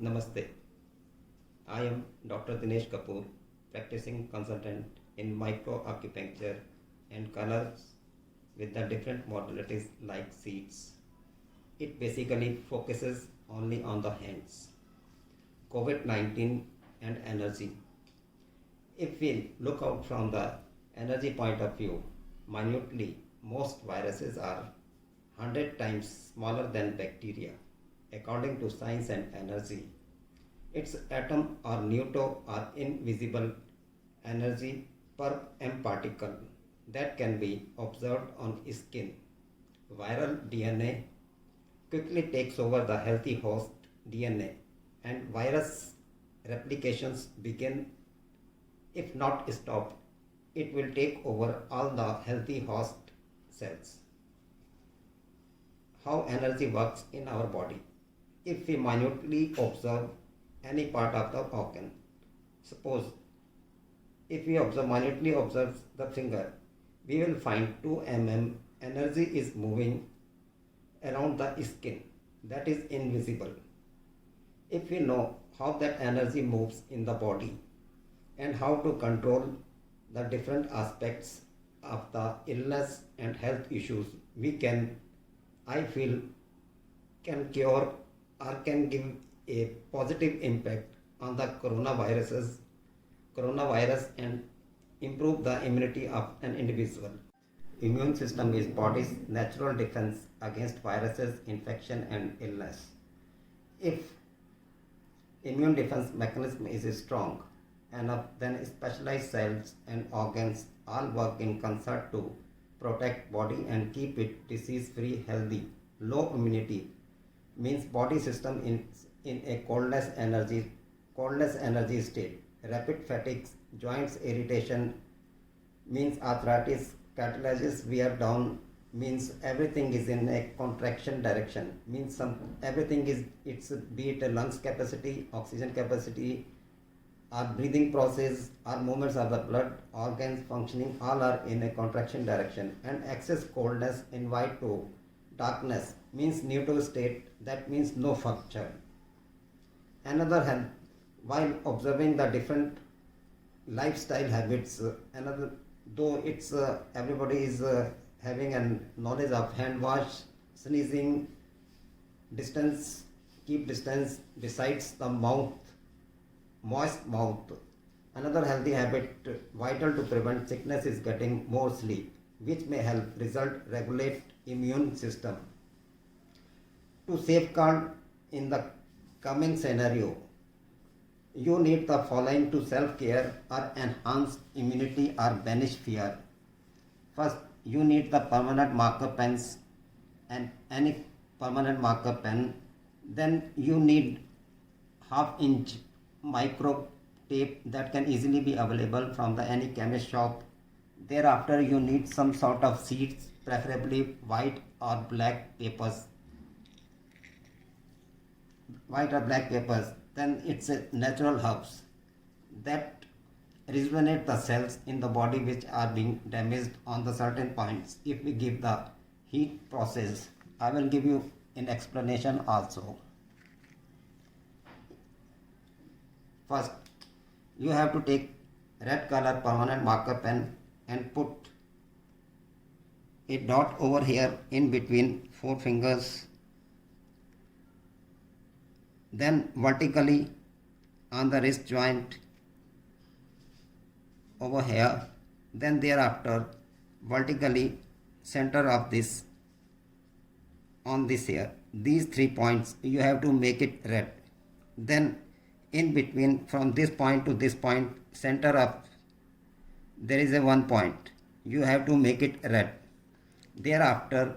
Namaste. I am Dr. Dinesh Kapur, practicing consultant in microacupuncture and colors with the different modalities like seeds. It basically focuses only on the hands. COVID-19 and energy. If we look out from the energy point of view, minutely, most viruses are 100 times smaller than bacteria, according to science and energy. Its atom or neutron are invisible energy per m particle that can be observed on skin. Viral DNA quickly takes over the healthy host DNA and virus replications begin. If not stopped, it will take over all the healthy host cells. How energy works in our body. If we minutely observe any part of the organ, suppose if we minutely observe the finger, we will find 2 mm energy is moving around the skin, that is invisible. If we know how that energy moves in the body and how to control the different aspects of the illness and health issues, we can, I feel, can cure or can give a positive impact on the coronavirus and improve the immunity of an individual. Immune system is body's natural defense against viruses, infection and illness. If immune defense mechanism is strong enough, then specialized cells and organs all work in concert to protect body and keep it disease free, healthy. Low immunity means body system in a coldness energy state. Rapid fatigue, joints irritation means arthritis, cartilages wear down means everything is in a contraction direction, means everything is, it's be it a lungs capacity, oxygen capacity, our breathing process, our movements of the blood, organs functioning, all are in a contraction direction. And excess coldness invite to darkness means neutral state, that means no function. Another hand, while observing the different lifestyle habits, though it's everybody is having a knowledge of hand wash, sneezing, distance, keep distance besides the mouth, moist mouth. Another healthy habit vital to prevent sickness is getting more sleep, which may help regulate immune system. To safeguard in the coming scenario, you need the following to self-care or enhance immunity or banish fear. First, you need the permanent marker pens and any permanent marker pen. Then you need 1/2 inch micro tape that can easily be available from any chemist shop. Thereafter, you need some sort of seeds, preferably white or black papers. Then it's a natural herbs that rejuvenate the cells in the body which are being damaged on the certain points. If we give the heat process, I will give you an explanation also. First, you have to take red color permanent marker pen and put a dot over here in between 4 fingers, then vertically on the wrist joint over here, then thereafter vertically center of this on this here. These 3 points you have to make it red. Then in between from this point to this point, center up, there is a 1 point. You have to make it red. Thereafter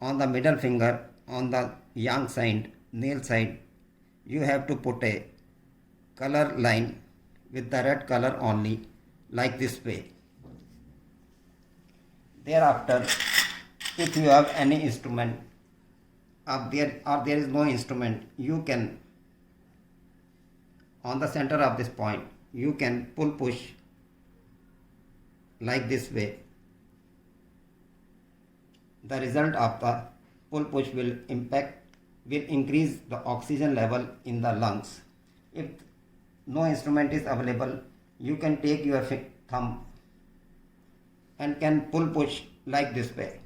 on the middle finger, on the yang side, nail side, you have to put a color line with the red color only, like this way. Thereafter, if you have any instrument or there is no instrument, you can, on the center of this point, you can push like this way. The result of the push will impact will increase the oxygen level in the lungs. If no instrument is available, you can take your thumb and can push like this way.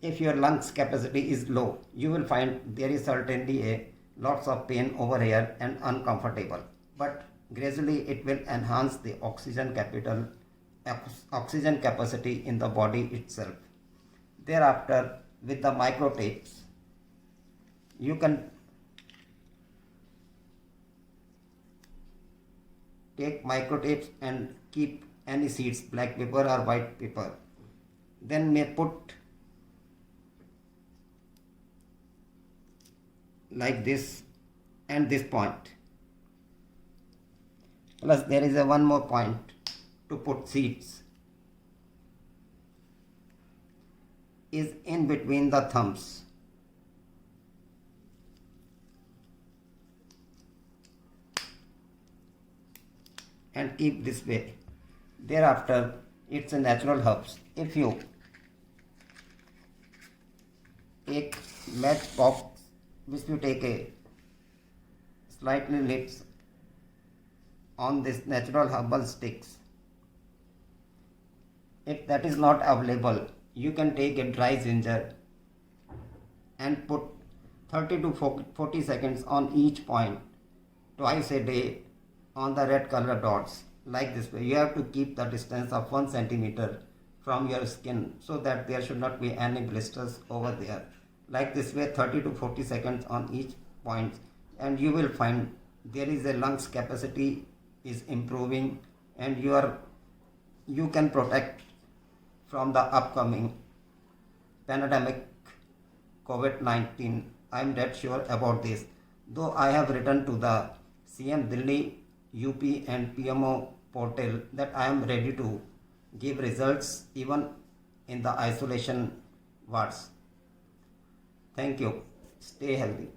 If your lungs capacity is low, you will find there is certainly a lots of pain over here and uncomfortable, but gradually it will enhance the oxygen capacity in the body itself. Thereafter, with the micro tapes, you can take micro tapes and keep any seeds, black pepper or white pepper. Then may put like this and this point. Plus there is a one more point to put seeds, is in between the thumbs. And keep this way. Thereafter, it's a natural herbs. If you take matchbox, which you take a slightly lips on this natural herbal sticks, if that is not available, you can take a dry ginger and put 30 to 40 seconds on each point twice a day on the red color dots, like this way. You have to keep the distance of 1 centimeter from your skin so that there should not be any blisters over there. Like this way, 30 to 40 seconds on each point, and you will find there is a lungs capacity is improving, and you can protect from the upcoming pandemic COVID-19. I am dead sure about this. Though I have written to the CM Delhi, UP and PMO portal that I am ready to give results even in the isolation wards. Thank you. Stay healthy.